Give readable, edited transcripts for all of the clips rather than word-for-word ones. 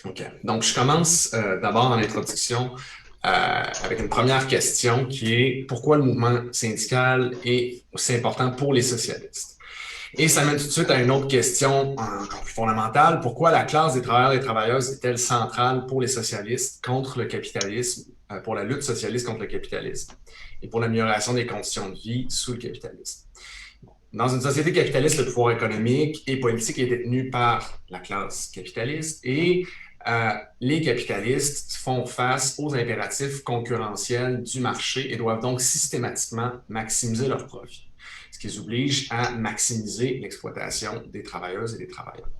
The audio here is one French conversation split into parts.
OK. Donc, je commence d'abord dans l'introduction avec une première question qui est pourquoi le mouvement syndical est aussi important pour les socialistes? Et ça mène tout de suite à une autre question encore plus fondamentale. Pourquoi la classe des travailleurs et des travailleuses est-elle centrale pour les socialistes contre le capitalisme, pour la lutte socialiste contre le capitalisme et pour l'amélioration des conditions de vie sous le capitalisme? Dans une société capitaliste, le pouvoir économique et politique est détenu par la classe capitaliste et les capitalistes font face aux impératifs concurrentiels du marché et doivent donc systématiquement maximiser leurs profits, ce qui les oblige à maximiser l'exploitation des travailleuses et des travailleurs.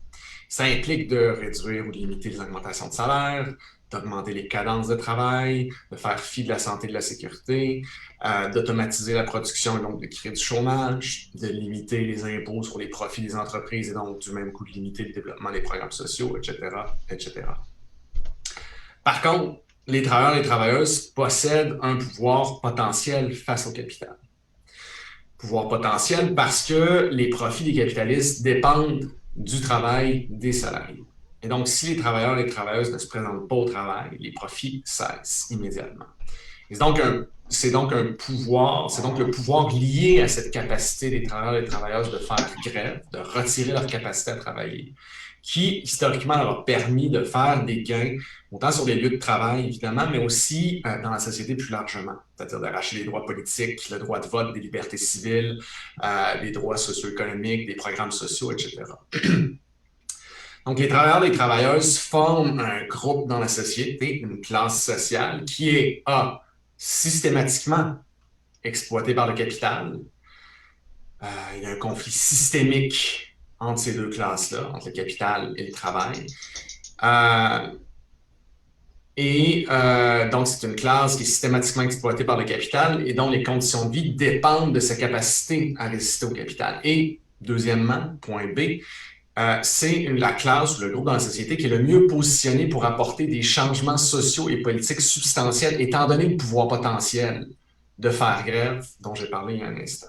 Ça implique de réduire ou de limiter les augmentations de salaire, d'augmenter les cadences de travail, de faire fi de la santé et de la sécurité, d'automatiser la production et donc de créer du chômage, de limiter les impôts sur les profits des entreprises et donc du même coup de limiter le développement des programmes sociaux, etc., etc. Par contre, les travailleurs et les travailleuses possèdent un pouvoir potentiel face au capital. Pouvoir potentiel parce que les profits des capitalistes dépendent du travail des salariés. Et donc, si les travailleurs et les travailleuses ne se présentent pas au travail, les profits cessent immédiatement. C'est donc un pouvoir, c'est donc le pouvoir lié à cette capacité des travailleurs et des travailleuses de faire grève, de retirer leur capacité à travailler, qui historiquement leur a permis de faire des gains, autant sur les lieux de travail évidemment, mais aussi dans la société plus largement, c'est-à-dire d'arracher les droits politiques, le droit de vote, des libertés civiles, des droits socio-économiques, des programmes sociaux, etc. Donc, les travailleurs et les travailleuses forment un groupe dans la société, une classe sociale qui est systématiquement exploitée par le capital. Il y a un conflit systémique entre ces deux classes-là, entre le capital et le travail. Donc, c'est une classe qui est systématiquement exploitée par le capital et dont les conditions de vie dépendent de sa capacité à résister au capital. Et, deuxièmement, point B, c'est la classe ou le groupe dans la société qui est le mieux positionné pour apporter des changements sociaux et politiques substantiels, étant donné le pouvoir potentiel de faire grève dont j'ai parlé il y a un instant.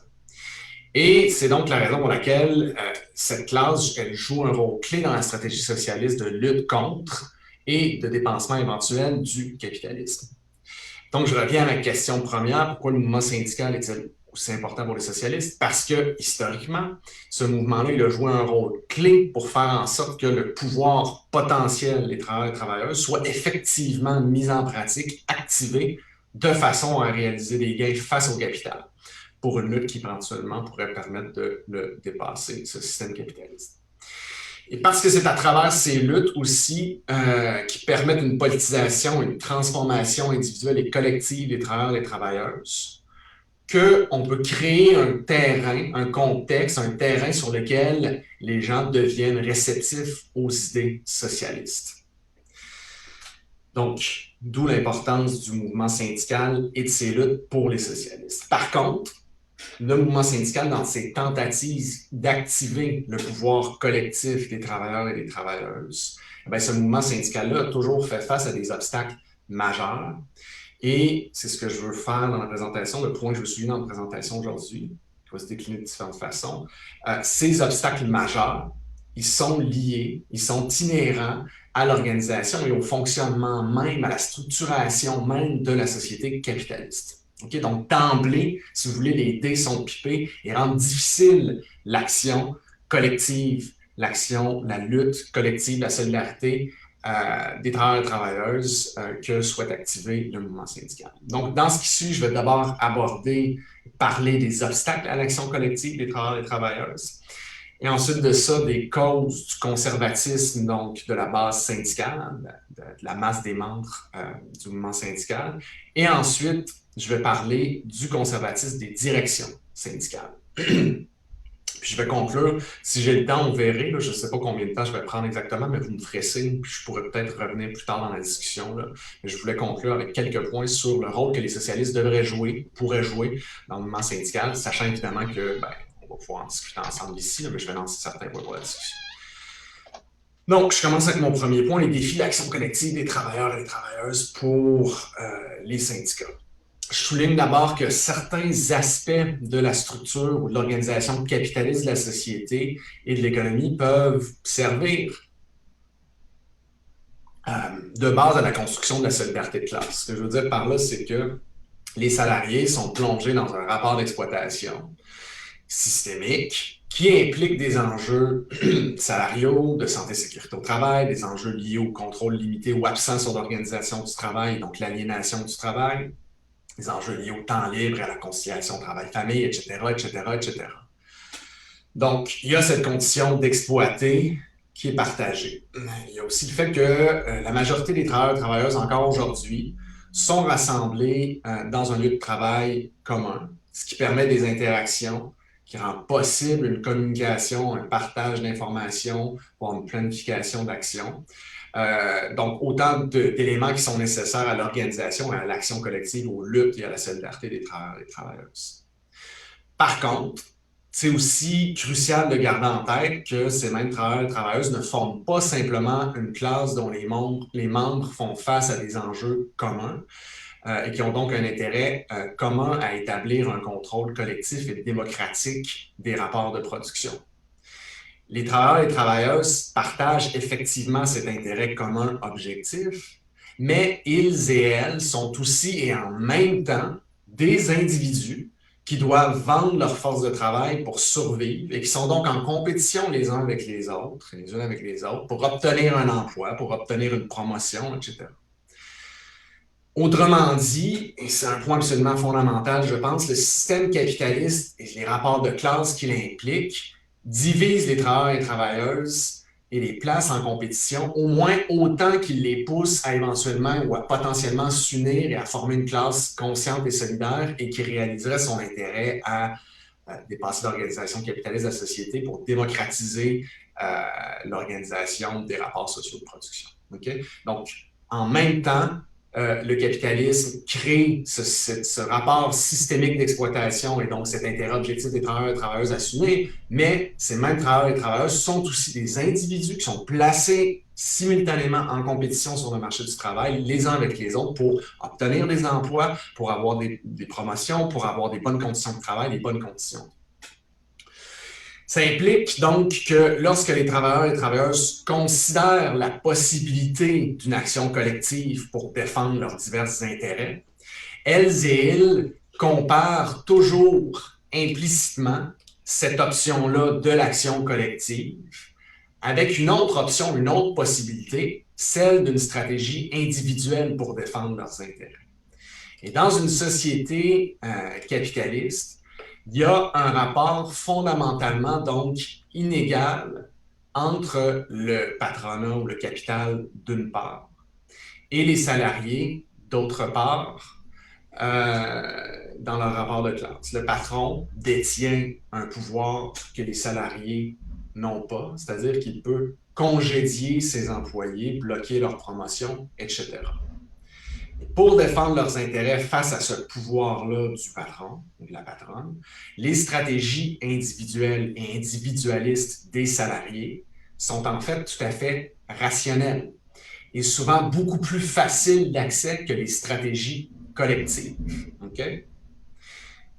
Et c'est donc la raison pour laquelle cette classe, elle joue un rôle clé dans la stratégie socialiste de lutte contre et de dépensement éventuel du capitalisme. Donc, je reviens à ma question première. Pourquoi le mouvement syndical est-il aussi important pour les socialistes? Parce que, historiquement, ce mouvement-là, il a joué un rôle clé pour faire en sorte que le pouvoir potentiel des travailleurs et travailleuses soit effectivement mis en pratique, activé, de façon à réaliser des gains face au capital, pour une lutte qui éventuellement pourrait permettre de le dépasser, ce système capitaliste. Et parce que c'est à travers ces luttes aussi qui permettent une politisation, une transformation individuelle et collective des travailleurs et des travailleuses, qu'on peut créer un terrain, un contexte, un terrain sur lequel les gens deviennent réceptifs aux idées socialistes. Donc, d'où l'importance du mouvement syndical et de ses luttes pour les socialistes. Par contre, le mouvement syndical, dans ses tentatives d'activer le pouvoir collectif des travailleurs et des travailleuses, bien, ce mouvement syndical-là a toujours fait face à des obstacles majeurs. Et c'est ce que je veux faire dans la présentation, le point que je veux souligner dans la présentation aujourd'hui, qui va se décliner de différentes façons. Ces obstacles majeurs, ils sont liés, ils sont inhérents à l'organisation et au fonctionnement même, à la structuration même de la société capitaliste. Okay? Donc, d'emblée, si vous voulez, les dés sont pipés et rendent difficile l'action collective, l'action, la lutte collective, la solidarité des travailleurs et travailleuses que souhaite activer le mouvement syndical. Donc, dans ce qui suit, je vais d'abord parler des obstacles à l'action collective des travailleurs et travailleuses. Et ensuite de ça, des causes du conservatisme, donc de la base syndicale, de la masse des membres du mouvement syndical. Et ensuite, je vais parler du conservatisme des directions syndicales. Puis je vais conclure. Si j'ai le temps, on verra. Là, je ne sais pas combien de temps je vais prendre exactement, mais vous me ferez signe. Puis je pourrais peut-être revenir plus tard dans la discussion. Là. Mais je voulais conclure avec quelques points sur le rôle que les socialistes devraient jouer, pourraient jouer dans le mouvement syndical, sachant évidemment que on va pouvoir en discuter ensemble ici, là, mais je vais lancer certains points pour la discussion. Donc, je commence avec mon premier point, les défis d'action collective des travailleurs et des travailleuses pour les syndicats. Je souligne d'abord que certains aspects de la structure ou de l'organisation capitaliste de la société et de l'économie peuvent servir de base à la construction de la solidarité de classe. Ce que je veux dire par là, c'est que les salariés sont plongés dans un rapport d'exploitation systémique qui implique des enjeux salariaux, de santé et sécurité au travail, des enjeux liés au contrôle limité ou absent sur l'organisation du travail, donc l'aliénation du travail, des enjeux liés au temps libre et à la conciliation travail-famille, etc., etc., etc. Donc, il y a cette condition d'exploiter qui est partagée. Il y a aussi le fait que la majorité des travailleurs et travailleuses, encore aujourd'hui, sont rassemblés dans un lieu de travail commun, ce qui permet des interactions, qui rend possible une communication, un partage d'informations, voire une planification d'actions. Donc, autant d'éléments qui sont nécessaires à l'organisation et à l'action collective, aux luttes et à la solidarité des travailleurs et des travailleuses. Par contre, c'est aussi crucial de garder en tête que ces mêmes travailleurs et travailleuses ne forment pas simplement une classe dont les membres font face à des enjeux communs et qui ont donc un intérêt commun à établir un contrôle collectif et démocratique des rapports de production. Les travailleurs et travailleuses partagent effectivement cet intérêt commun objectif, mais ils et elles sont aussi et en même temps des individus qui doivent vendre leur force de travail pour survivre et qui sont donc en compétition les uns avec les autres, les unes avec les autres, pour obtenir un emploi, pour obtenir une promotion, etc. Autrement dit, et c'est un point absolument fondamental, je pense, le système capitaliste et les rapports de classe qu'il implique divisent les travailleurs et travailleuses et les place en compétition, au moins autant qu'il les pousse à éventuellement ou à potentiellement s'unir et à former une classe consciente et solidaire et qui réaliserait son intérêt à dépasser l'organisation capitaliste de la société pour démocratiser l'organisation des rapports sociaux de production. Okay? Donc, en même temps, le capitalisme crée ce rapport systémique d'exploitation et donc cet intérêt objectif des travailleurs et travailleuses assumés, mais ces mêmes travailleurs et travailleuses sont aussi des individus qui sont placés simultanément en compétition sur le marché du travail, les uns avec les autres, pour obtenir des emplois, pour avoir des promotions, pour avoir des bonnes conditions de travail, des bonnes conditions. Ça implique donc que lorsque les travailleurs et travailleuses considèrent la possibilité d'une action collective pour défendre leurs divers intérêts, elles et ils comparent toujours implicitement cette option-là de l'action collective avec une autre option, une autre possibilité, celle d'une stratégie individuelle pour défendre leurs intérêts. Et dans une société capitaliste, il y a un rapport fondamentalement donc inégal entre le patronat ou le capital d'une part et les salariés d'autre part dans leur rapport de classe. Le patron détient un pouvoir que les salariés n'ont pas, c'est-à-dire qu'il peut congédier ses employés, bloquer leur promotion, etc. Pour défendre leurs intérêts face à ce pouvoir-là du patron ou de la patronne, les stratégies individuelles et individualistes des salariés sont en fait tout à fait rationnelles et souvent beaucoup plus faciles d'accès que les stratégies collectives. Okay?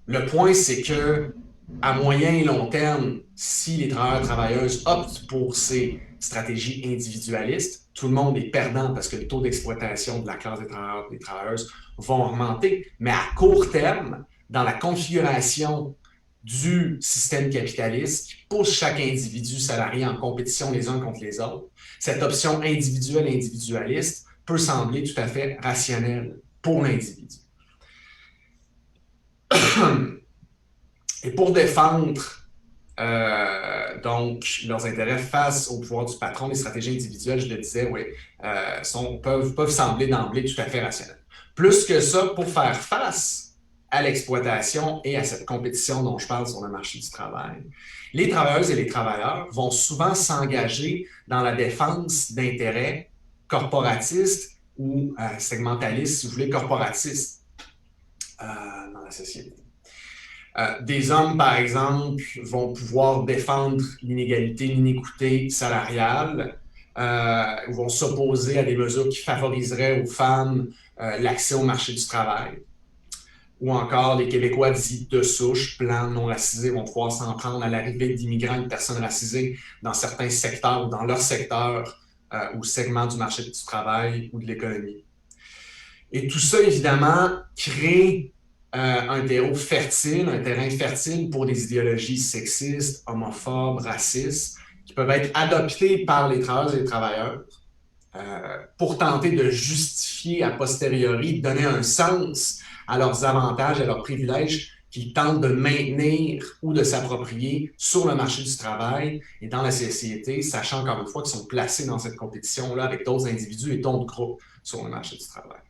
Le point, c'est que à moyen et long terme, si les travailleurs et travailleuses optent pour ces stratégies individualistes, tout le monde est perdant parce que le taux d'exploitation de la classe des travailleurs et des travailleuses vont augmenter. Mais à court terme, dans la configuration du système capitaliste qui pousse chaque individu salarié en compétition les uns contre les autres, cette option individuelle et individualiste peut sembler tout à fait rationnelle pour l'individu. Et pour défendre donc leurs intérêts face au pouvoir du patron, les stratégies individuelles, je le disais, oui, peuvent sembler d'emblée tout à fait rationnelles. Plus que ça, pour faire face à l'exploitation et à cette compétition dont je parle sur le marché du travail, les travailleuses et les travailleurs vont souvent s'engager dans la défense d'intérêts corporatistes ou segmentalistes, si vous voulez, corporatistes dans la société. Des hommes, par exemple, vont pouvoir défendre l'inégalité, l'inéquité salariale, vont s'opposer à des mesures qui favoriseraient aux femmes l'accès au marché du travail. Ou encore, les Québécois dits de souche, blancs, non racisés, vont pouvoir s'en prendre à l'arrivée d'immigrants et de personnes racisées dans certains secteurs ou dans leur secteur ou segments du marché du travail ou de l'économie. Et tout ça, évidemment, crée un terreau fertile, un terrain fertile pour des idéologies sexistes, homophobes, racistes, qui peuvent être adoptées par les travailleuses et les travailleurs pour tenter de justifier a posteriori, de donner un sens à leurs avantages, à leurs privilèges qu'ils tentent de maintenir ou de s'approprier sur le marché du travail et dans la société, sachant encore une fois qu'ils sont placés dans cette compétition-là avec d'autres individus et d'autres groupes sur le marché du travail.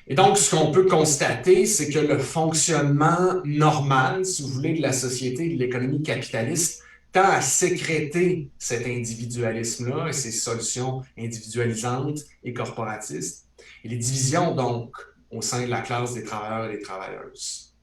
Et donc, ce qu'on peut constater, c'est que le fonctionnement normal, si vous voulez, de la société et de l'économie capitaliste tend à sécréter cet individualisme-là et ces solutions individualisantes et corporatistes, et les divisions, donc, au sein de la classe des travailleurs et des travailleuses.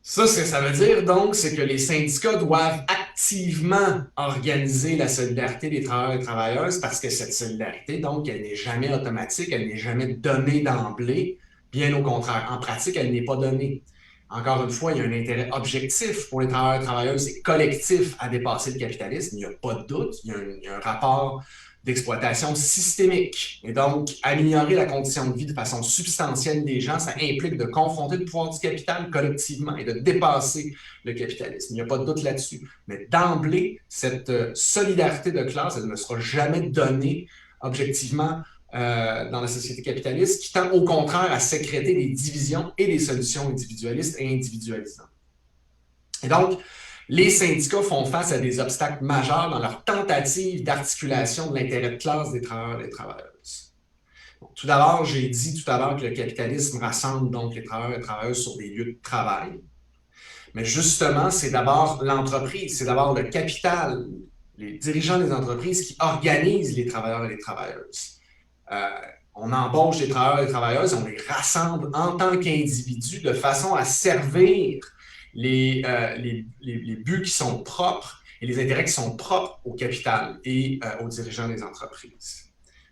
Ça, ce que ça veut dire, donc, c'est que les syndicats doivent activement organiser la solidarité des travailleurs et des travailleuses parce que cette solidarité, donc, elle n'est jamais automatique, elle n'est jamais donnée d'emblée. Bien au contraire, en pratique, elle n'est pas donnée. Encore une fois, il y a un intérêt objectif pour les travailleurs et travailleuses et collectif à dépasser le capitalisme. Il n'y a pas de doute, il y a un rapport d'exploitation systémique. Et donc, améliorer la condition de vie de façon substantielle des gens, ça implique de confronter le pouvoir du capital collectivement et de dépasser le capitalisme. Il n'y a pas de doute là-dessus. Mais d'emblée, cette solidarité de classe, elle ne sera jamais donnée objectivement dans la société capitaliste, qui tend au contraire à sécréter des divisions et des solutions individualistes et individualisantes. Et donc, les syndicats font face à des obstacles majeurs dans leur tentative d'articulation de l'intérêt de classe des travailleurs et des travailleuses. Bon, tout d'abord, j'ai dit tout à l'heure que le capitalisme rassemble donc les travailleurs et les travailleuses sur des lieux de travail. Mais justement, c'est d'abord l'entreprise, c'est d'abord le capital, les dirigeants des entreprises qui organisent les travailleurs et les travailleuses. On embauche les travailleurs et les travailleuses, on les rassemble en tant qu'individus de façon à servir les buts qui sont propres et les intérêts qui sont propres au capital et aux dirigeants des entreprises.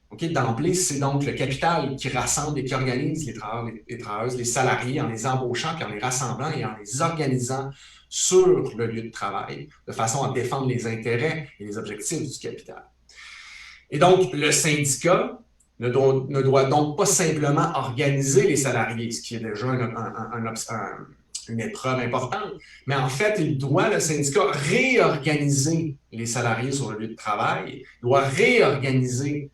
Okay? D'emblée, c'est donc le capital qui rassemble et qui organise les travailleurs et les travailleuses, les salariés, en les embauchant, puis en les rassemblant et en les organisant sur le lieu de travail, de façon à défendre les intérêts et les objectifs du capital. Et donc, le syndicat ne doit donc pas simplement organiser les salariés, ce qui est déjà une épreuve importante, mais en fait, le syndicat, réorganiser les salariés sur le lieu de travail, doit réorganiser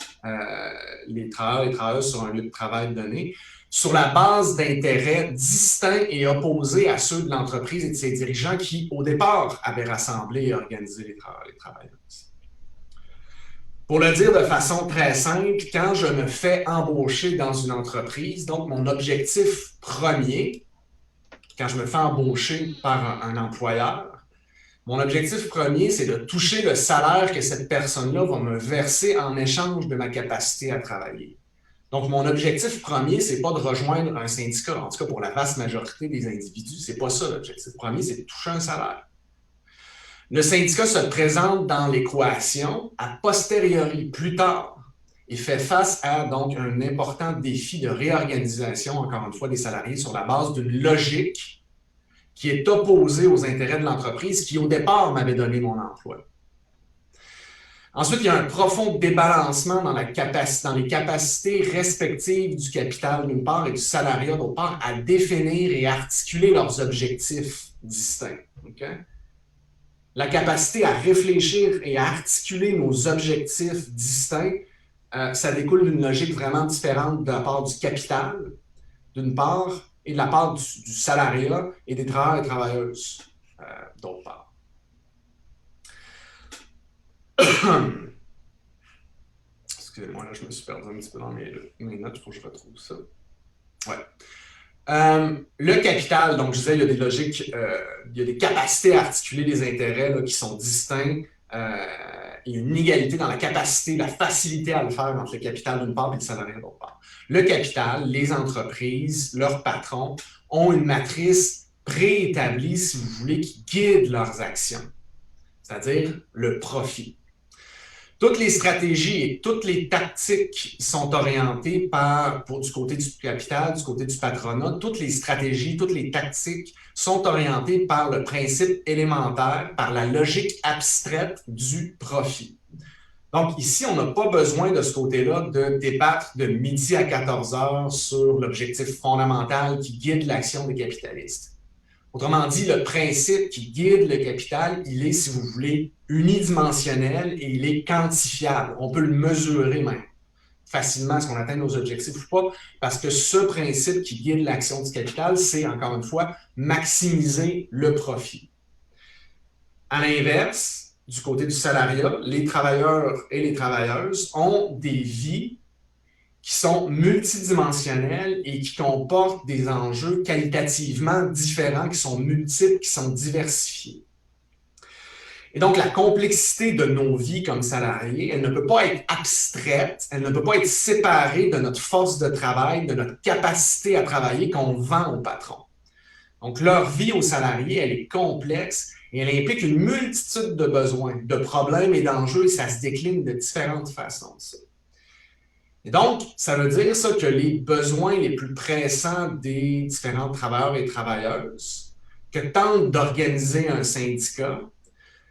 les travailleurs et les travailleuses sur un lieu de travail donné, sur la base d'intérêts distincts et opposés à ceux de l'entreprise et de ses dirigeants qui, au départ, avaient rassemblé et organisé les travailleurs et les travailleuses. Pour le dire de façon très simple, quand je me fais embaucher dans une entreprise, donc mon objectif premier, quand je me fais embaucher par un employeur, mon objectif premier, c'est de toucher le salaire que cette personne-là va me verser en échange de ma capacité à travailler. Donc, mon objectif premier, c'est pas de rejoindre un syndicat. En tout cas, pour la vaste majorité des individus, c'est pas ça l'objectif premier, c'est de toucher un salaire. Le syndicat se présente dans l'équation a posteriori, plus tard, et fait face à donc un important défi de réorganisation, encore une fois, des salariés sur la base d'une logique qui est opposée aux intérêts de l'entreprise qui, au départ, m'avait donné mon emploi. Ensuite, il y a un profond débalancement dans les capacités respectives du capital d'une part et du salariat d'autre part à définir et articuler leurs objectifs distincts. Okay? La capacité à réfléchir et à articuler nos objectifs distincts, ça découle d'une logique vraiment différente de la part du capital, d'une part, et de la part du salariat et des travailleurs et travailleuses, d'autre part. Excusez-moi, là, je me suis perdu un petit peu dans mes notes, il faut que je retrouve ça. Ouais. Le capital, donc je disais, il y a des logiques, il y a des capacités à articuler des intérêts là, qui sont distincts. Il y a une inégalité dans la capacité, la facilité à le faire entre le capital d'une part et le salariat d'autre part. Le capital, les entreprises, leurs patrons ont une matrice préétablie, si vous voulez, qui guide leurs actions, c'est-à-dire le profit. Toutes les stratégies et toutes les tactiques sont orientées du côté du capital, du côté du patronat. Toutes les stratégies, toutes les tactiques sont orientées par le principe élémentaire, par la logique abstraite du profit. Donc, ici, on n'a pas besoin de ce côté-là de débattre de midi à 14 heures sur l'objectif fondamental qui guide l'action des capitalistes. Autrement dit, le principe qui guide le capital, il est, si vous voulez, unidimensionnel et il est quantifiable. On peut le mesurer même facilement, est-ce qu'on atteint nos objectifs ou pas, parce que ce principe qui guide l'action du capital, c'est, encore une fois, maximiser le profit. À l'inverse, du côté du salariat, les travailleurs et les travailleuses ont des vies qui sont multidimensionnelles et qui comportent des enjeux qualitativement différents, qui sont multiples, qui sont diversifiés. Et donc, la complexité de nos vies comme salariés, elle ne peut pas être abstraite, elle ne peut pas être séparée de notre force de travail, de notre capacité à travailler qu'on vend au patron. Donc, leur vie aux salariés, elle est complexe et elle implique une multitude de besoins, de problèmes et d'enjeux, et ça se décline de différentes façons. Ça. Et donc, ça veut dire ça que les besoins les plus pressants des différents travailleurs et travailleuses que tente d'organiser un syndicat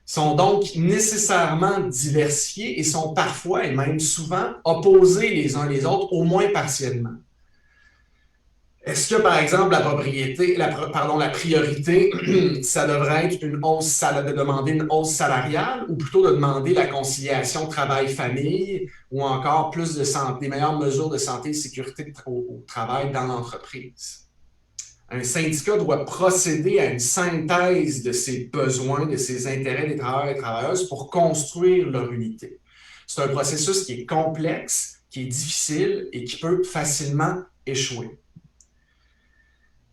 sont donc nécessairement diversifiés et sont parfois et même souvent opposés les uns les autres, au moins partiellement. Est-ce que, par exemple, la priorité, ça devrait être de demander une hausse salariale ou plutôt de demander la conciliation travail-famille ou encore plus de santé, des meilleures mesures de santé et sécurité au travail dans l'entreprise? Un syndicat doit procéder à une synthèse de ses besoins, de ses intérêts des travailleurs et travailleuses pour construire leur unité. C'est un processus qui est complexe, qui est difficile et qui peut facilement échouer.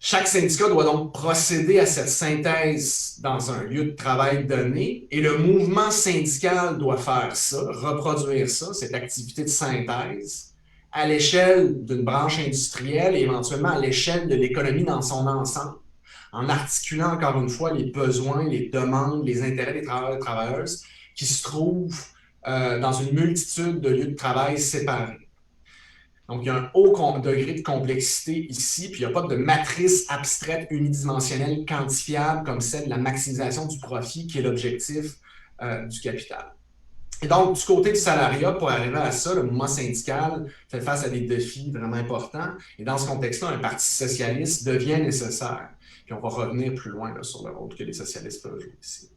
Chaque syndicat doit donc procéder à cette synthèse dans un lieu de travail donné et le mouvement syndical doit faire ça, reproduire ça, cette activité de synthèse, à l'échelle d'une branche industrielle et éventuellement à l'échelle de l'économie dans son ensemble, en articulant encore une fois les besoins, les demandes, les intérêts des travailleurs et travailleuses qui se trouvent dans une multitude de lieux de travail séparés. Donc, il y a un haut degré de complexité ici, puis il n'y a pas de matrice abstraite unidimensionnelle quantifiable comme celle de la maximisation du profit qui est l'objectif du capital. Et donc, du côté du salariat, pour arriver à ça, le mouvement syndical fait face à des défis vraiment importants. Et dans ce contexte-là, un parti socialiste devient nécessaire. Puis on va revenir plus loin là, sur le rôle que les socialistes peuvent jouer ici.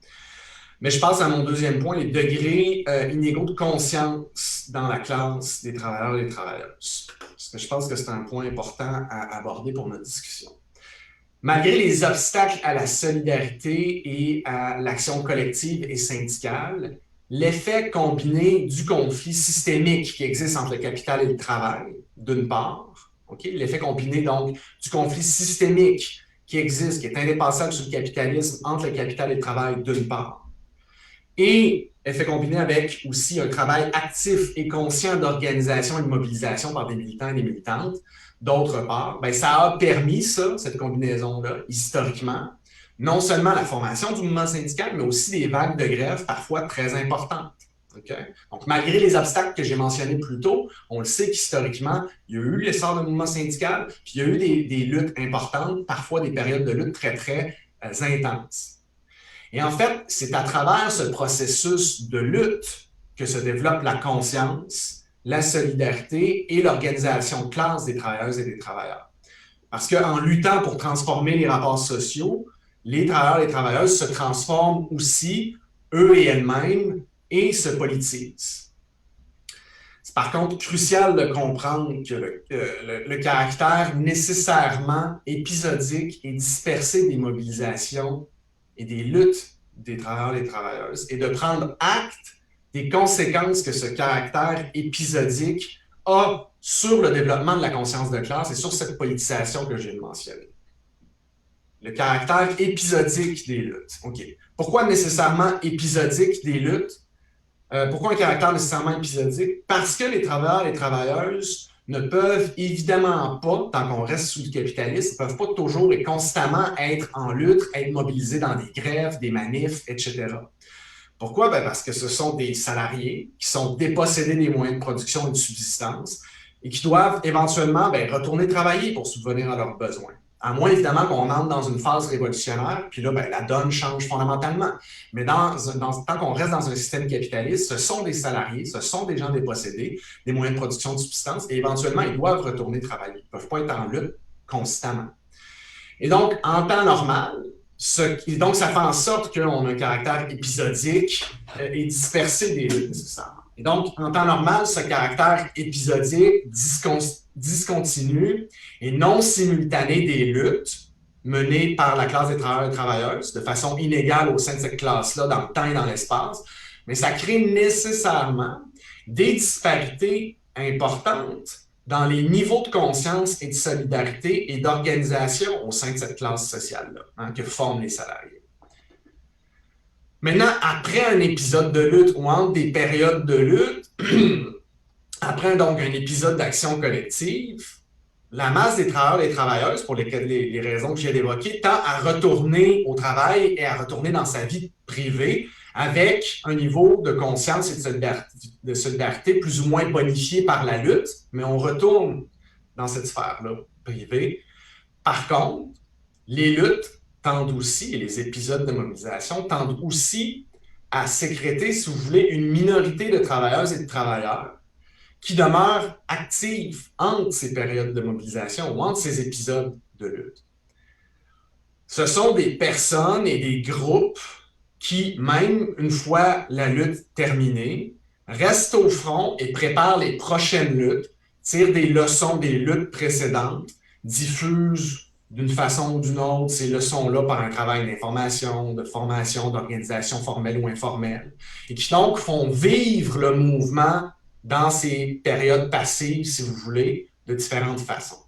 Mais je passe à mon deuxième point, les degrés inégaux de conscience dans la classe des travailleurs et des travailleuses. Parce que je pense que c'est un point important à aborder pour notre discussion. Malgré les obstacles à la solidarité et à l'action collective et syndicale, l'effet combiné du conflit systémique qui existe entre le capital et le travail, d'une part, l'effet combiné donc du conflit systémique qui existe, qui est indépassable sur le capitalisme, entre le capital et le travail, d'une part, et effet combiné avec aussi un travail actif et conscient d'organisation et de mobilisation par des militants et des militantes, d'autre part, ça a permis ça, cette combinaison-là, historiquement, non seulement la formation du mouvement syndical, mais aussi des vagues de grève parfois très importantes. Okay? Donc, malgré les obstacles que j'ai mentionnés plus tôt, on le sait qu'historiquement, il y a eu l'essor du mouvement syndical, puis il y a eu des luttes importantes, parfois des périodes de lutte très, très intenses. Et en fait, c'est à travers ce processus de lutte que se développe la conscience, la solidarité et l'organisation de classe des travailleuses et des travailleurs. Parce qu'en luttant pour transformer les rapports sociaux, les travailleurs et les travailleuses se transforment aussi, eux et elles-mêmes, et se politisent. C'est par contre crucial de comprendre que le caractère nécessairement épisodique et dispersé des mobilisations et des luttes des travailleurs et des travailleuses et de prendre acte des conséquences que ce caractère épisodique a sur le développement de la conscience de classe et sur cette politisation que je viens de mentionner. Le caractère épisodique des luttes. Okay. Pourquoi nécessairement épisodique des luttes? Pourquoi un caractère nécessairement épisodique? Parce que les travailleurs et les travailleuses ne peuvent évidemment pas, tant qu'on reste sous le capitalisme, ne peuvent pas toujours et constamment être en lutte, être mobilisés dans des grèves, des manifs, etc. Pourquoi? Parce que ce sont des salariés qui sont dépossédés des moyens de production et de subsistance et qui doivent éventuellement retourner travailler pour subvenir à leurs besoins. À moins, évidemment, qu'on entre dans une phase révolutionnaire, puis là, ben, la donne change fondamentalement. Mais tant qu'on reste dans un système capitaliste, ce sont des salariés, ce sont des gens dépossédés, des moyens de production de substances, et éventuellement, ils doivent retourner travailler. Ils ne peuvent pas être en lutte constamment. Et donc, en temps normal, donc ça fait en sorte qu'on a un caractère épisodique et dispersé des luttes nécessairement. Et donc, en temps normal, ce caractère épisodique, discontinu et non simultané des luttes menées par la classe des travailleurs et travailleuses de façon inégale au sein de cette classe-là, dans le temps et dans l'espace, mais ça crée nécessairement des disparités importantes dans les niveaux de conscience et de solidarité et d'organisation au sein de cette classe sociale-là, que forment les salariés. Maintenant, après un épisode de lutte ou entre des périodes de lutte, après donc un épisode d'action collective, la masse des travailleurs et des travailleuses, pour les raisons que j'ai évoquées, tend à retourner au travail et à retourner dans sa vie privée avec un niveau de conscience et de solidarité plus ou moins bonifié par la lutte, mais on retourne dans cette sphère-là privée. Par contre, les luttes tendent aussi, et les épisodes de mobilisation tendent aussi à sécréter, si vous voulez, une minorité de travailleuses et de travailleurs qui demeurent actifs entre ces périodes de mobilisation ou entre ces épisodes de lutte. Ce sont des personnes et des groupes qui, même une fois la lutte terminée, restent au front et préparent les prochaines luttes, tirent des leçons des luttes précédentes, diffusent d'une façon ou d'une autre ces leçons-là par un travail d'information, de formation, d'organisation formelle ou informelle, et qui donc font vivre le mouvement dans ces périodes passives, si vous voulez, de différentes façons.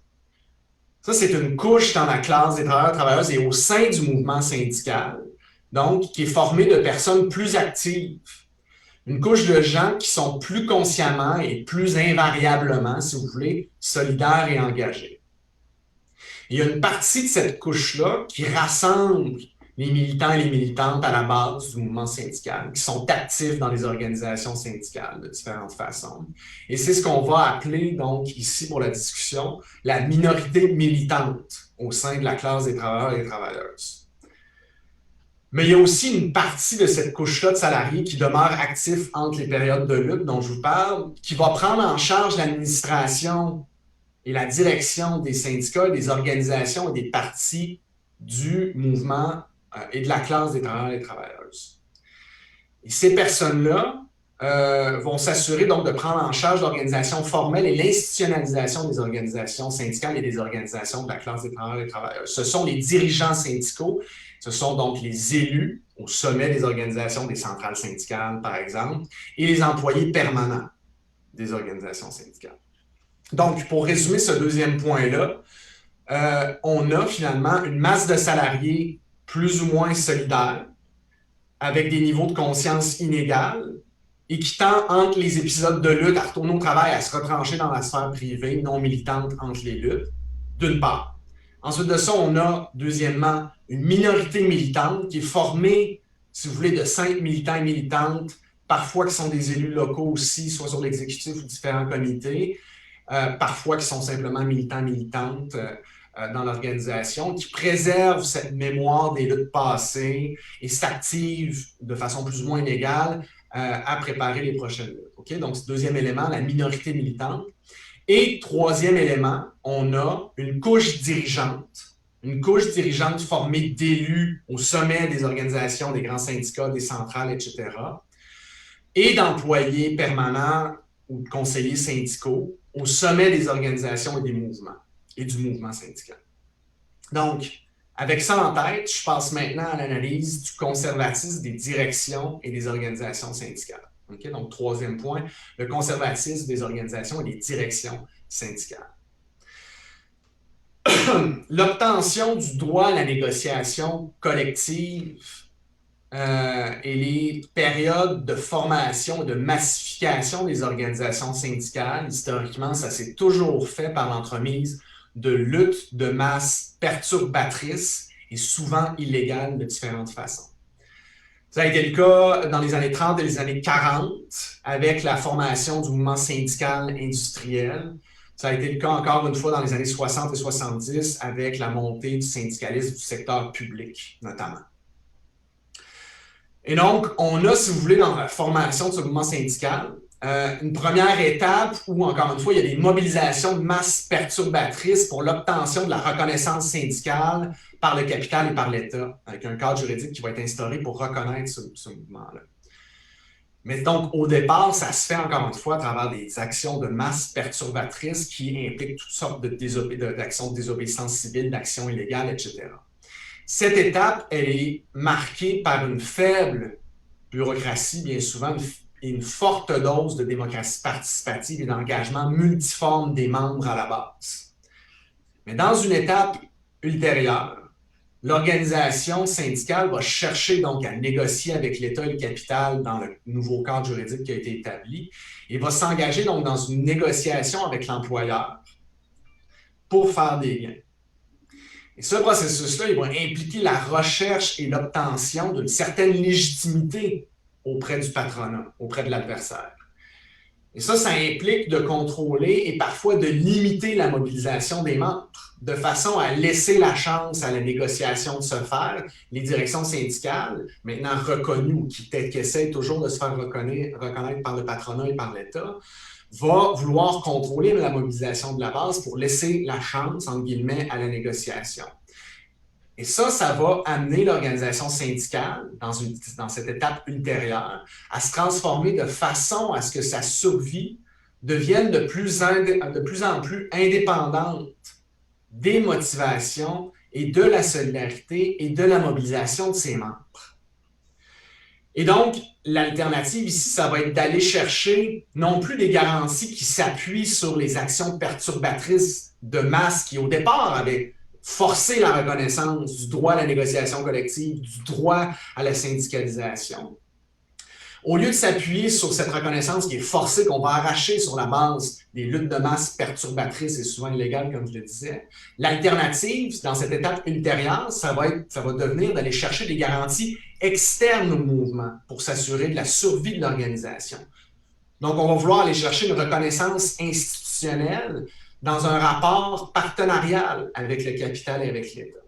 Ça, c'est une couche dans la classe des travailleurs et travailleuses et au sein du mouvement syndical, donc, qui est formée de personnes plus actives. Une couche de gens qui sont plus consciemment et plus invariablement, si vous voulez, solidaires et engagés. Il y a une partie de cette couche-là qui rassemble les militants et les militantes à la base du mouvement syndical, qui sont actifs dans les organisations syndicales de différentes façons. Et c'est ce qu'on va appeler, donc, ici pour la discussion, la minorité militante au sein de la classe des travailleurs et des travailleuses. Mais il y a aussi une partie de cette couche-là de salariés qui demeure actifs entre les périodes de lutte dont je vous parle, qui va prendre en charge l'administration et la direction des syndicats, des organisations et des partis du mouvement et de la classe des travailleurs et des travailleuses. Et ces personnes-là vont s'assurer donc de prendre en charge l'organisation formelle et l'institutionnalisation des organisations syndicales et des organisations de la classe des travailleurs et des travailleuses. Ce sont les dirigeants syndicaux, ce sont donc les élus au sommet des organisations des centrales syndicales, par exemple, et les employés permanents des organisations syndicales. Donc, pour résumer ce deuxième point-là, on a finalement une masse de salariés plus ou moins solidaires, avec des niveaux de conscience inégales, et qui tend, entre les épisodes de lutte, à retourner au travail, à se retrancher dans la sphère privée, non militante entre les luttes, d'une part. Ensuite de ça, on a, deuxièmement, une minorité militante qui est formée, si vous voulez, de 5 militants et militantes, parfois qui sont des élus locaux aussi, soit sur l'exécutif ou différents comités, parfois qui sont simplement militants, militantes dans l'organisation, qui préservent cette mémoire des luttes passées et s'activent de façon plus ou moins inégale à préparer les prochaines luttes. Okay? Donc, deuxième élément, la minorité militante. Et troisième élément, on a une couche dirigeante formée d'élus au sommet des organisations, des grands syndicats, des centrales, etc., et d'employés permanents ou de conseillers syndicaux au sommet des organisations et des mouvements, et du mouvement syndical. Donc, avec ça en tête, je passe maintenant à l'analyse du conservatisme des directions et des organisations syndicales. Okay? Donc, troisième point, le conservatisme des organisations et des directions syndicales. L'obtention du droit à la négociation collective et les périodes de formation et de massification des organisations syndicales, historiquement, ça s'est toujours fait par l'entremise de luttes de masse perturbatrices et souvent illégales de différentes façons. Ça a été le cas dans les années 30 et les années 40 avec la formation du mouvement syndical industriel. Ça a été le cas encore une fois dans les années 60 et 70 avec la montée du syndicalisme du secteur public, notamment. Et donc, on a, si vous voulez, dans la formation de ce mouvement syndical, une première étape où, encore une fois, il y a des mobilisations de masse perturbatrices pour l'obtention de la reconnaissance syndicale par le capital et par l'État, avec un cadre juridique qui va être instauré pour reconnaître ce mouvement-là. Mais donc, au départ, ça se fait encore une fois à travers des actions de masse perturbatrices qui impliquent toutes sortes d'actions de désobéissance civile, d'actions illégales, etc. Cette étape, elle est marquée par une faible bureaucratie, bien souvent, et une forte dose de démocratie participative et d'engagement multiforme des membres à la base. Mais dans une étape ultérieure, l'organisation syndicale va chercher donc à négocier avec l'État et le capital dans le nouveau cadre juridique qui a été établi et va s'engager donc dans une négociation avec l'employeur pour faire des gains. Et ce processus-là, il va impliquer la recherche et l'obtention d'une certaine légitimité auprès du patronat, auprès de l'adversaire. Et ça implique de contrôler et parfois de limiter la mobilisation des membres, de façon à laisser la chance à la négociation de se faire. Les directions syndicales, maintenant reconnues ou qui essaient toujours de se faire reconnaître par le patronat et par l'État, va vouloir contrôler la mobilisation de la base pour laisser la chance, entre guillemets, à la négociation. Et ça va amener l'organisation syndicale, dans cette étape ultérieure, à se transformer de façon à ce que sa survie devienne de plus en plus indépendante des motivations et de la solidarité et de la mobilisation de ses membres. Et donc, l'alternative ici, ça va être d'aller chercher non plus des garanties qui s'appuient sur les actions perturbatrices de masse qui, au départ, avaient forcé la reconnaissance du droit à la négociation collective, du droit à la syndicalisation. Au lieu de s'appuyer sur cette reconnaissance qui est forcée, qu'on va arracher sur la base des luttes de masse perturbatrices et souvent illégales, comme je le disais, l'alternative, dans cette étape ultérieure, ça va devenir d'aller chercher des garanties externes au mouvement pour s'assurer de la survie de l'organisation. Donc, on va vouloir aller chercher une reconnaissance institutionnelle dans un rapport partenarial avec le capital et avec l'État.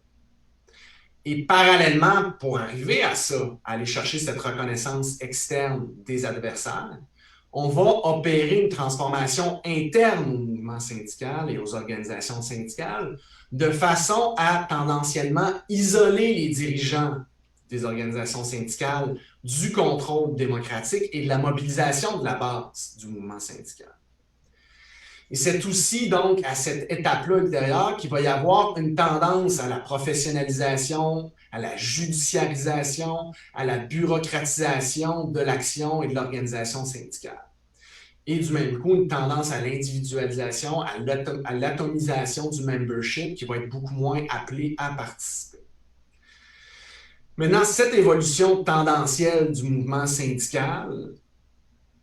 Et parallèlement, pour arriver à ça, à aller chercher cette reconnaissance externe des adversaires, on va opérer une transformation interne au mouvement syndical et aux organisations syndicales de façon à tendanciellement isoler les dirigeants des organisations syndicales du contrôle démocratique et de la mobilisation de la base du mouvement syndical. Et c'est aussi donc à cette étape-là ultérieure qu'il va y avoir une tendance à la professionnalisation, à la judiciarisation, à la bureaucratisation de l'action et de l'organisation syndicale. Et du même coup, une tendance à l'individualisation, à l'atomisation du membership qui va être beaucoup moins appelé à participer. Maintenant, cette évolution tendancielle du mouvement syndical,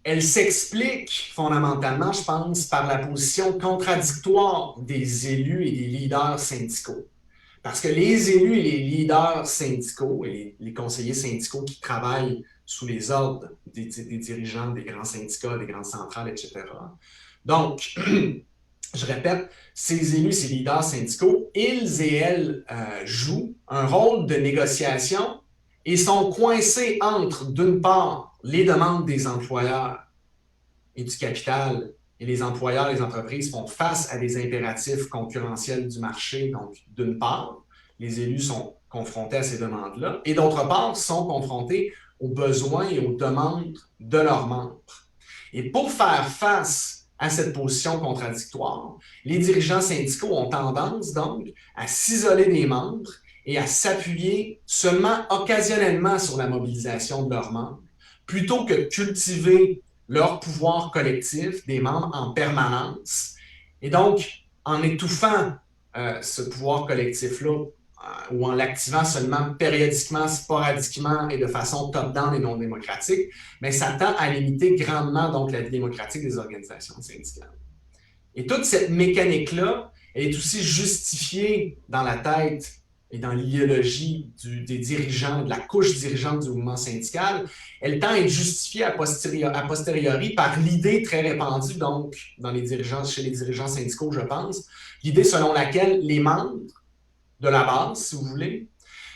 elle s'explique fondamentalement, je pense, par la position contradictoire des élus et des leaders syndicaux. Parce que les élus et les leaders syndicaux et les conseillers syndicaux qui travaillent sous les ordres des dirigeants des grands syndicats, des grandes centrales, etc. Donc, je répète, ces élus, ces leaders syndicaux, ils et elles jouent un rôle de négociation et sont coincés entre, d'une part, les demandes des employeurs et du capital, et les employeurs, les entreprises font face à des impératifs concurrentiels du marché. Donc, d'une part, les élus sont confrontés à ces demandes-là, et d'autre part, sont confrontés aux besoins et aux demandes de leurs membres. Et pour faire face à cette position contradictoire, les dirigeants syndicaux ont tendance donc à s'isoler des membres et à s'appuyer seulement occasionnellement sur la mobilisation de leurs membres, plutôt que de cultiver leur pouvoir collectif des membres en permanence. Et donc, en étouffant ce pouvoir collectif-là ou en l'activant seulement périodiquement, sporadiquement et de façon top-down et non démocratique, mais ça tend à limiter grandement donc la vie démocratique des organisations syndicales. Et toute cette mécanique-là est aussi justifiée dans la tête et dans l'idéologie des dirigeants, de la couche dirigeante du mouvement syndical, elle tend à être justifiée a posteriori par l'idée très répandue, donc, chez les dirigeants syndicaux, je pense, l'idée selon laquelle les membres de la base, si vous voulez,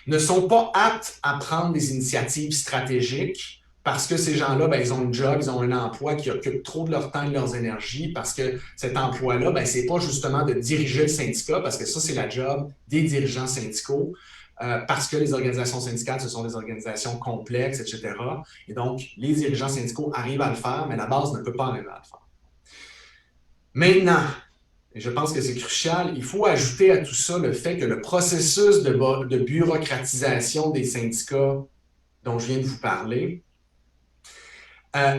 ne sont pas aptes à prendre des initiatives stratégiques parce que ces gens-là, ben, ils ont un job, ils ont un emploi qui occupe trop de leur temps et de leurs énergies, parce que cet emploi-là, ben, c'est pas justement de diriger le syndicat, parce que ça, c'est la job des dirigeants syndicaux, parce que les organisations syndicales, ce sont des organisations complexes, etc. Et donc, les dirigeants syndicaux arrivent à le faire, mais la base ne peut pas arriver à le faire. Maintenant, et je pense que c'est crucial, il faut ajouter à tout ça le fait que le processus de bureaucratisation des syndicats dont je viens de vous parler,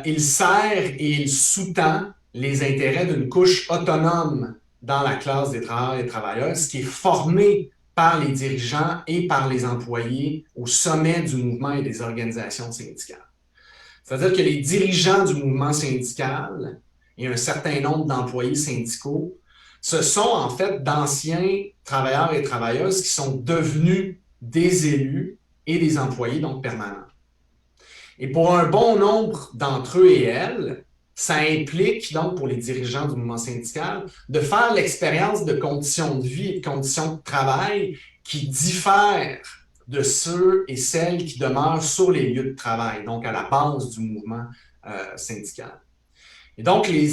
il sert et il sous-tend les intérêts d'une couche autonome dans la classe des travailleurs et travailleuses qui est formée par les dirigeants et par les employés au sommet du mouvement et des organisations syndicales. C'est-à-dire que les dirigeants du mouvement syndical et un certain nombre d'employés syndicaux, ce sont en fait d'anciens travailleurs et travailleuses qui sont devenus des élus et des employés donc permanents. Et pour un bon nombre d'entre eux et elles, ça implique donc pour les dirigeants du mouvement syndical de faire l'expérience de conditions de vie et de conditions de travail qui diffèrent de ceux et celles qui demeurent sur les lieux de travail, donc à la base du mouvement syndical. Et donc, les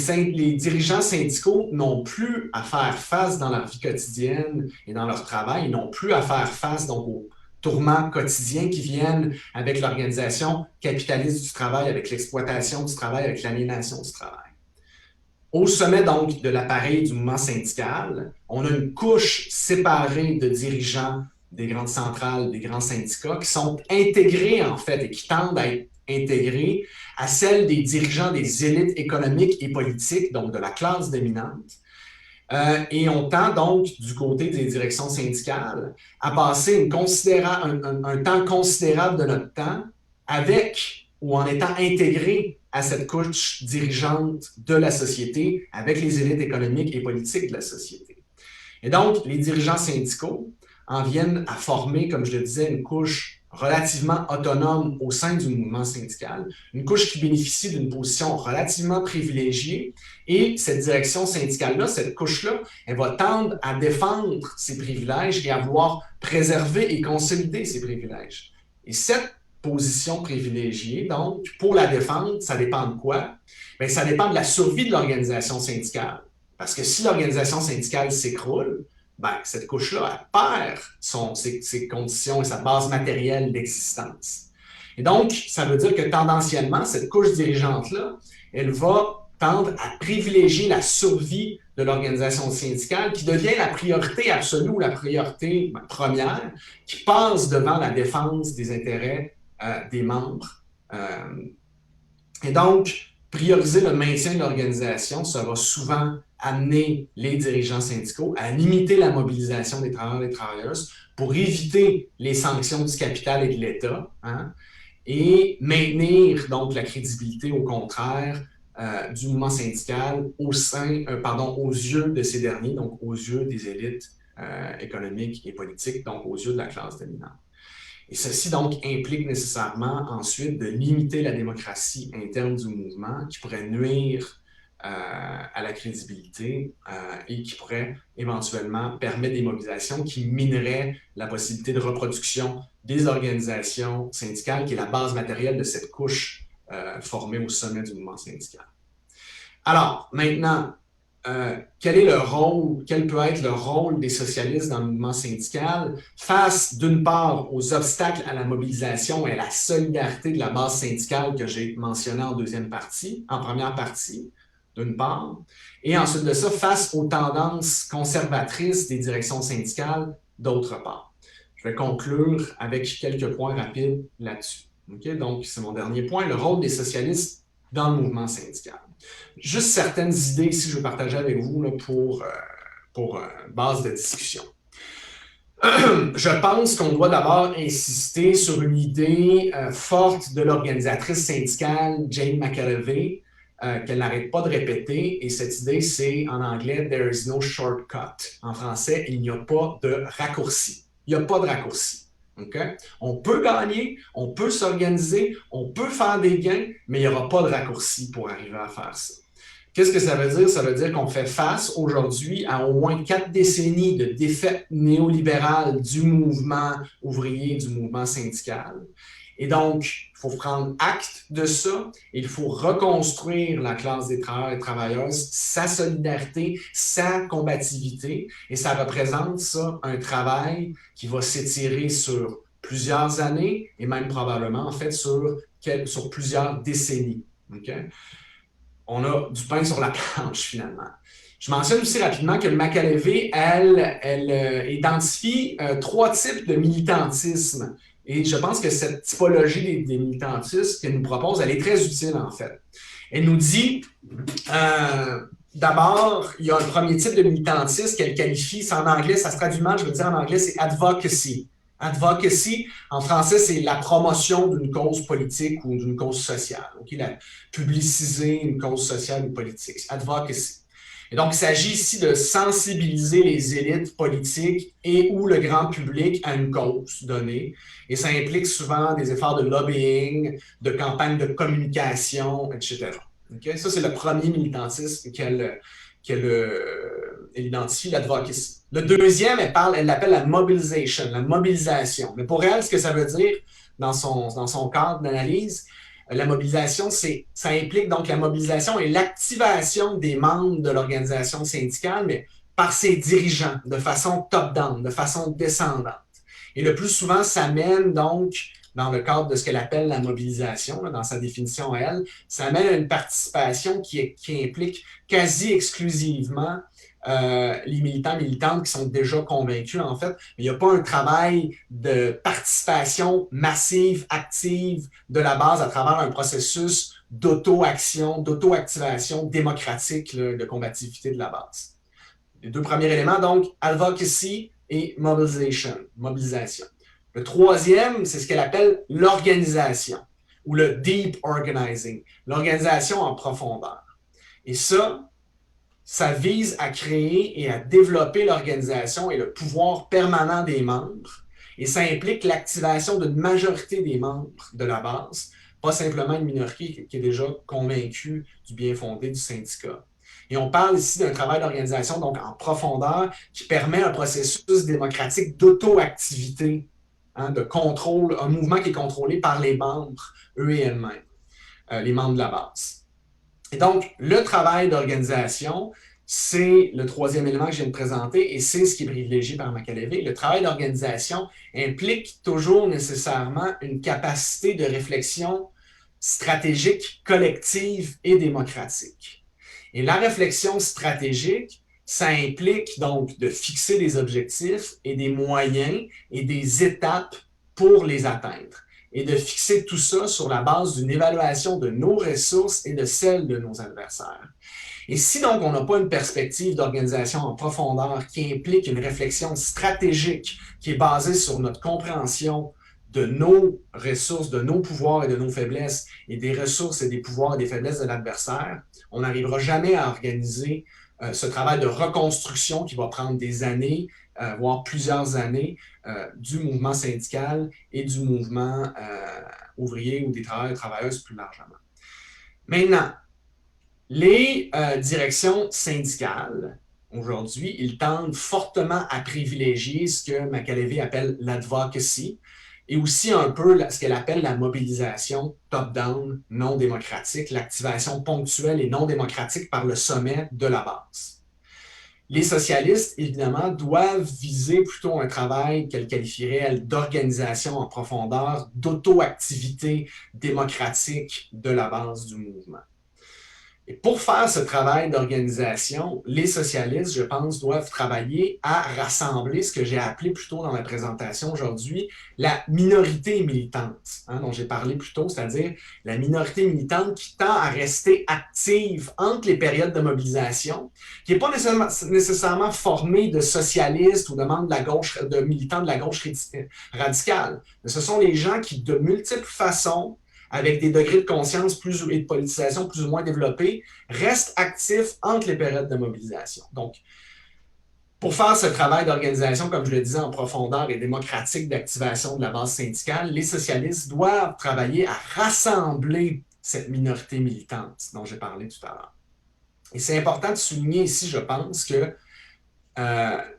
dirigeants syndicaux n'ont plus à faire face dans leur vie quotidienne et dans leur travail, ils n'ont plus à faire face donc aux tourments quotidiens qui viennent avec l'organisation capitaliste du travail, avec l'exploitation du travail, avec l'aliénation du travail. Au sommet donc de l'appareil du mouvement syndical, on a une couche séparée de dirigeants des grandes centrales, des grands syndicats qui sont intégrés en fait et qui tendent à être intégrés à celle des dirigeants des élites économiques et politiques, donc de la classe dominante. Et on tend donc, du côté des directions syndicales, à passer un temps considérable de notre temps avec ou en étant intégré à cette couche dirigeante de la société, avec les élites économiques et politiques de la société. Et donc, les dirigeants syndicaux en viennent à former, comme je le disais, une couche relativement autonome au sein du mouvement syndical, une couche qui bénéficie d'une position relativement privilégiée, et cette direction syndicale-là, cette couche-là, elle va tendre à défendre ses privilèges et à vouloir préserver et consolider ses privilèges. Et cette position privilégiée, donc, pour la défendre, ça dépend de quoi? Bien, ça dépend de la survie de l'organisation syndicale. Parce que si l'organisation syndicale s'écroule, ben, cette couche-là, elle perd ses conditions et sa base matérielle d'existence. Et donc, ça veut dire que tendanciellement, cette couche dirigeante-là, elle va tendre à privilégier la survie de l'organisation syndicale qui devient la priorité absolue ou la priorité première, qui passe devant la défense des intérêts des membres. Et donc, prioriser le maintien de l'organisation, ça va souvent amener les dirigeants syndicaux à limiter la mobilisation des travailleurs et des travailleuses pour éviter les sanctions du capital et de l'État, hein, et maintenir donc la crédibilité, au contraire, du mouvement syndical aux yeux de ces derniers, donc aux yeux des élites économiques et politiques, donc aux yeux de la classe dominante. Et ceci donc implique nécessairement ensuite de limiter la démocratie interne du mouvement qui pourrait nuire à la crédibilité et qui pourrait éventuellement permettre des mobilisations qui mineraient la possibilité de reproduction des organisations syndicales, qui est la base matérielle de cette couche formée au sommet du mouvement syndical. Alors, maintenant, quel peut être le rôle des socialistes dans le mouvement syndical face, d'une part, aux obstacles à la mobilisation et à la solidarité de la base syndicale que j'ai mentionné en première partie, d'une part, et ensuite de ça, face aux tendances conservatrices des directions syndicales, d'autre part. Je vais conclure avec quelques points rapides là-dessus. Okay? Donc, c'est mon dernier point, le rôle des socialistes dans le mouvement syndical. Juste certaines idées ici que je vais partager avec vous là, pour base de discussion. Je pense qu'on doit d'abord insister sur une idée forte de l'organisatrice syndicale Jane McAlevey, qu'elle n'arrête pas de répéter, et cette idée, c'est en anglais « there is no shortcut ». En français, il n'y a pas de raccourci. il n'y a pas de raccourci. Okay? On peut gagner, on peut s'organiser, on peut faire des gains, mais il n'y aura pas de raccourci pour arriver à faire ça. Qu'est-ce que ça veut dire? Ça veut dire qu'on fait face aujourd'hui à au moins 4 décennies de défaite néolibérale du mouvement ouvrier, du mouvement syndical. Et donc, il faut prendre acte de ça. Il faut reconstruire la classe des travailleurs et travailleuses, sa solidarité, sa combativité. Et ça représente ça, un travail qui va s'étirer sur plusieurs années et même probablement, en fait, sur plusieurs décennies. Okay? On a du pain sur la planche, finalement. Je mentionne aussi rapidement que McAlevey, elle identifie 3 types de militantisme. Et je pense que cette typologie des militantistes qu'elle nous propose, elle est très utile, en fait. Elle nous dit, d'abord, il y a un premier type de militantisme qu'elle qualifie, c'est en anglais, ça se traduit mal, je veux dire en anglais, c'est advocacy. Advocacy, en français, c'est la promotion d'une cause politique ou d'une cause sociale. Okay? Publiciser une cause sociale ou politique. Advocacy. Et donc, il s'agit ici de sensibiliser les élites politiques et ou le grand public à une cause donnée. Et ça implique souvent des efforts de lobbying, de campagnes de communication, etc. Okay? Ça, c'est le premier militantisme qu'elle identifie, l'advocacy. Le deuxième, elle l'appelle la mobilisation, la mobilisation. Mais pour elle, ce que ça veut dire dans son cadre d'analyse, la mobilisation, ça implique donc la mobilisation et l'activation des membres de l'organisation syndicale, mais par ses dirigeants, de façon top-down, de façon descendante. Et le plus souvent, ça mène donc, dans le cadre de ce qu'elle appelle la mobilisation, dans sa définition à elle, ça mène à une participation qui implique quasi exclusivement les militants, militantes qui sont déjà convaincus, en fait. Mais il n'y a pas un travail de participation massive, active de la base à travers un processus d'auto-action, d'auto-activation démocratique là, de combativité de la base. Les 2 premiers éléments, donc, advocacy et mobilisation. Le troisième, c'est ce qu'elle appelle l'organisation ou le deep organizing, l'organisation en profondeur. Et ça vise à créer et à développer l'organisation et le pouvoir permanent des membres. Et ça implique l'activation d'une majorité des membres de la base, pas simplement une minorité qui est déjà convaincue du bien fondé du syndicat. Et on parle ici d'un travail d'organisation donc en profondeur qui permet un processus démocratique d'auto-activité, de contrôle, un mouvement qui est contrôlé par les membres, eux et elles-mêmes, les membres de la base. Et donc, le travail d'organisation, c'est le troisième élément que je viens de présenter et c'est ce qui est privilégié par McAlevey. Le travail d'organisation implique toujours nécessairement une capacité de réflexion stratégique, collective et démocratique. Et la réflexion stratégique, ça implique donc de fixer des objectifs et des moyens et des étapes pour les atteindre. Et de fixer tout ça sur la base d'une évaluation de nos ressources et de celles de nos adversaires. Et si donc on n'a pas une perspective d'organisation en profondeur qui implique une réflexion stratégique qui est basée sur notre compréhension de nos ressources, de nos pouvoirs et de nos faiblesses, et des ressources et des pouvoirs et des faiblesses de l'adversaire, on n'arrivera jamais à organiser ce travail de reconstruction qui va prendre des années, voire plusieurs années, du mouvement syndical et du mouvement ouvrier ou des travailleurs et travailleuses plus largement. Maintenant, les directions syndicales, aujourd'hui, ils tendent fortement à privilégier ce que McAlevey appelle l'advocacy et aussi un peu ce qu'elle appelle la mobilisation top-down non démocratique, l'activation ponctuelle et non démocratique par le sommet de la base. Les socialistes, évidemment, doivent viser plutôt un travail qu'elle qualifierait, elle, d'organisation en profondeur, d'auto-activité démocratique de la base du mouvement. Et pour faire ce travail d'organisation, les socialistes, je pense, doivent travailler à rassembler ce que j'ai appelé plus tôt dans la présentation aujourd'hui, la minorité militante, dont j'ai parlé plus tôt, c'est-à-dire la minorité militante qui tend à rester active entre les périodes de mobilisation, qui n'est pas nécessairement formée de socialistes ou de membres de la gauche, de militants de la gauche radicale. Mais ce sont les gens qui, de multiples façons, avec des degrés de conscience et de politisation plus ou moins développés, restent actifs entre les périodes de mobilisation. Donc, Pour faire ce travail d'organisation, comme je le disais, en profondeur et démocratique d'activation de la base syndicale, les socialistes doivent travailler à rassembler cette minorité militante dont j'ai parlé tout à l'heure. Et c'est important de souligner ici, je pense, que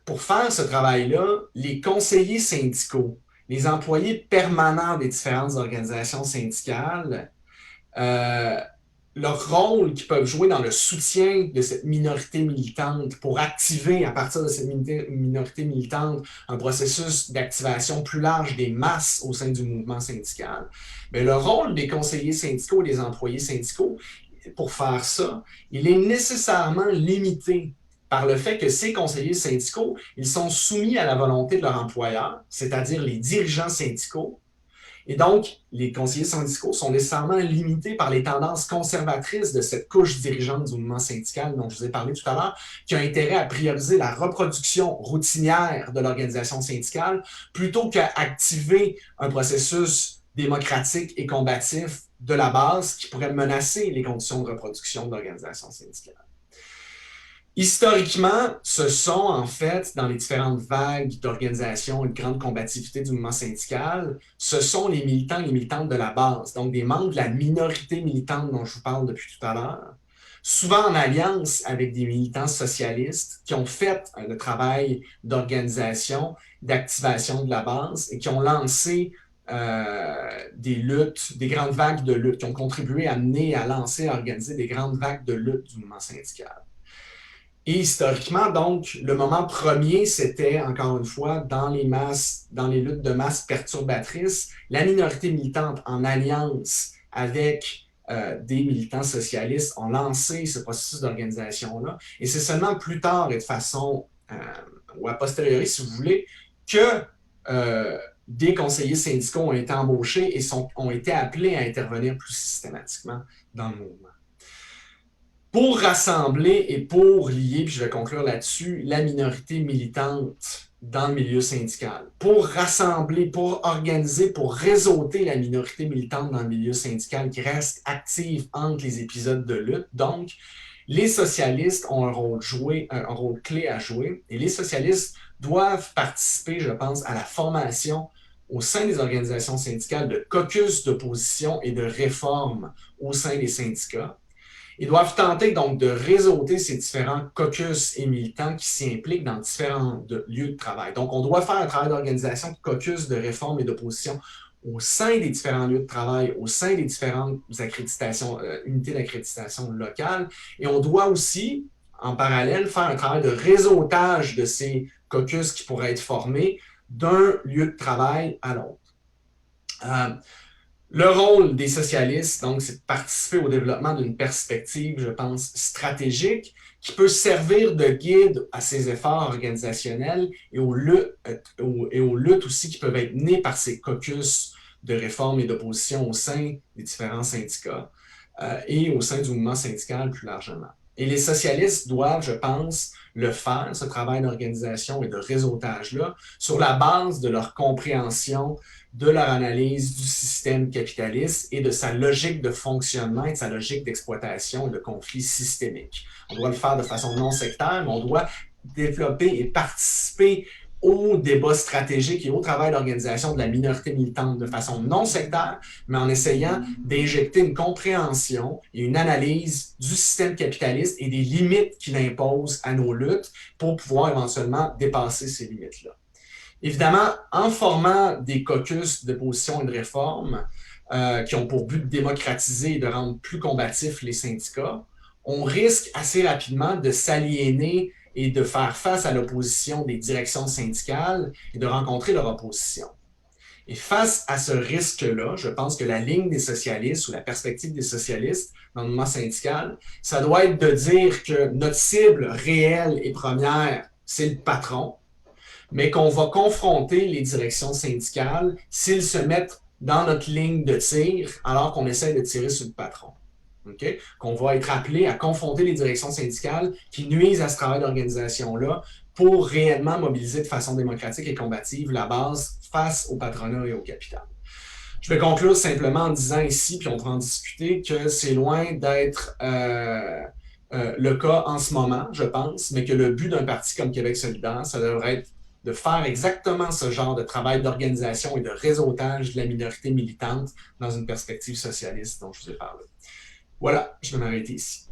pour faire ce travail-là, les conseillers syndicaux, les employés permanents des différentes organisations syndicales, euh, leur rôle qu'ils peuvent jouer dans le soutien de cette minorité militante pour activer à partir de cette minorité militante un processus d'activation plus large des masses au sein du mouvement syndical. Mais le rôle des conseillers syndicaux et des employés syndicaux, pour faire ça, il est nécessairement limité par le fait que ces conseillers syndicaux, ils sont soumis à la volonté de leur employeur, c'est-à-dire les dirigeants syndicaux. Et donc, les conseillers syndicaux sont nécessairement limités par les tendances conservatrices de cette couche dirigeante du mouvement syndical dont je vous ai parlé tout à l'heure, qui a intérêt à prioriser la reproduction routinière de l'organisation syndicale plutôt qu'à activer un processus démocratique et combatif de la base qui pourrait menacer les conditions de reproduction de l'organisation syndicale. Historiquement, ce sont en fait, dans les différentes vagues d'organisation et de grande combativité du mouvement syndical, ce sont les militants et les militantes de la base, donc des membres de la minorité militante dont je vous parle depuis tout à l'heure, souvent en alliance avec des militants socialistes qui ont fait le travail d'organisation, d'activation de la base et qui ont lancé des luttes, des grandes vagues de lutte, qui ont contribué à mener, à lancer, à organiser des grandes vagues de lutte du mouvement syndical. Et historiquement, donc, le moment premier, c'était, encore une fois, dans les masses, dans les luttes de masse perturbatrices, la minorité militante en alliance avec des militants socialistes ont lancé ce processus d'organisation-là. Et c'est seulement plus tard et de façon, ou a posteriori, si vous voulez, que des conseillers syndicaux ont été embauchés et ont été appelés à intervenir plus systématiquement dans le mouvement. Pour rassembler et pour lier, puis je vais conclure là-dessus, la minorité militante dans le milieu syndical. Pour rassembler, pour organiser, pour réseauter la minorité militante dans le milieu syndical qui reste active entre les épisodes de lutte. Donc, les socialistes ont un rôle clé à jouer et les socialistes doivent participer, je pense, à la formation au sein des organisations syndicales de caucus d'opposition et de réforme au sein des syndicats. Ils doivent tenter donc de réseauter ces différents caucus et militants qui s'y impliquent dans différents lieux de travail. Donc, on doit faire un travail d'organisation, de caucus, de réforme et d'opposition au sein des différents lieux de travail, au sein des différentes unités d'accréditation locales. Et on doit aussi, en parallèle, faire un travail de réseautage de ces caucus qui pourraient être formés d'un lieu de travail à l'autre. Le rôle des socialistes, donc, c'est de participer au développement d'une perspective, je pense, stratégique qui peut servir de guide à ces efforts organisationnels et aux luttes aussi qui peuvent être menées par ces caucus de réforme et d'opposition au sein des différents syndicats et au sein du mouvement syndical plus largement. Et les socialistes doivent, je pense, le faire, ce travail d'organisation et de réseautage-là, sur la base de leur compréhension de leur analyse du système capitaliste et de sa logique de fonctionnement et de sa logique d'exploitation et de conflit systémique. On doit le faire de façon non sectaire, mais on doit développer et participer au débat stratégique et au travail d'organisation de la minorité militante de façon non sectaire, mais en essayant d'injecter une compréhension et une analyse du système capitaliste et des limites qu'il impose à nos luttes pour pouvoir éventuellement dépasser ces limites-là. Évidemment, en formant des caucus d'opposition et de réforme qui ont pour but de démocratiser et de rendre plus combatifs les syndicats, on risque assez rapidement de s'aliéner et de faire face à l'opposition des directions syndicales et de rencontrer leur opposition. Et face à ce risque-là, je pense que la ligne des socialistes ou la perspective des socialistes dans le mouvement syndical, ça doit être de dire que notre cible réelle et première, c'est le patron, mais qu'on va confronter les directions syndicales s'ils se mettent dans notre ligne de tir alors qu'on essaie de tirer sur le patron. Okay? Qu'on va être appelé à confronter les directions syndicales qui nuisent à ce travail d'organisation-là pour réellement mobiliser de façon démocratique et combative la base face au patronat et au capital. Je vais conclure simplement en disant ici, puis on va en discuter, que c'est loin d'être le cas en ce moment, je pense, mais que le but d'un parti comme Québec solidaire, ça devrait être de faire exactement ce genre de travail d'organisation et de réseautage de la minorité militante dans une perspective socialiste dont je vous ai parlé. Voilà, je vais m'arrêter ici.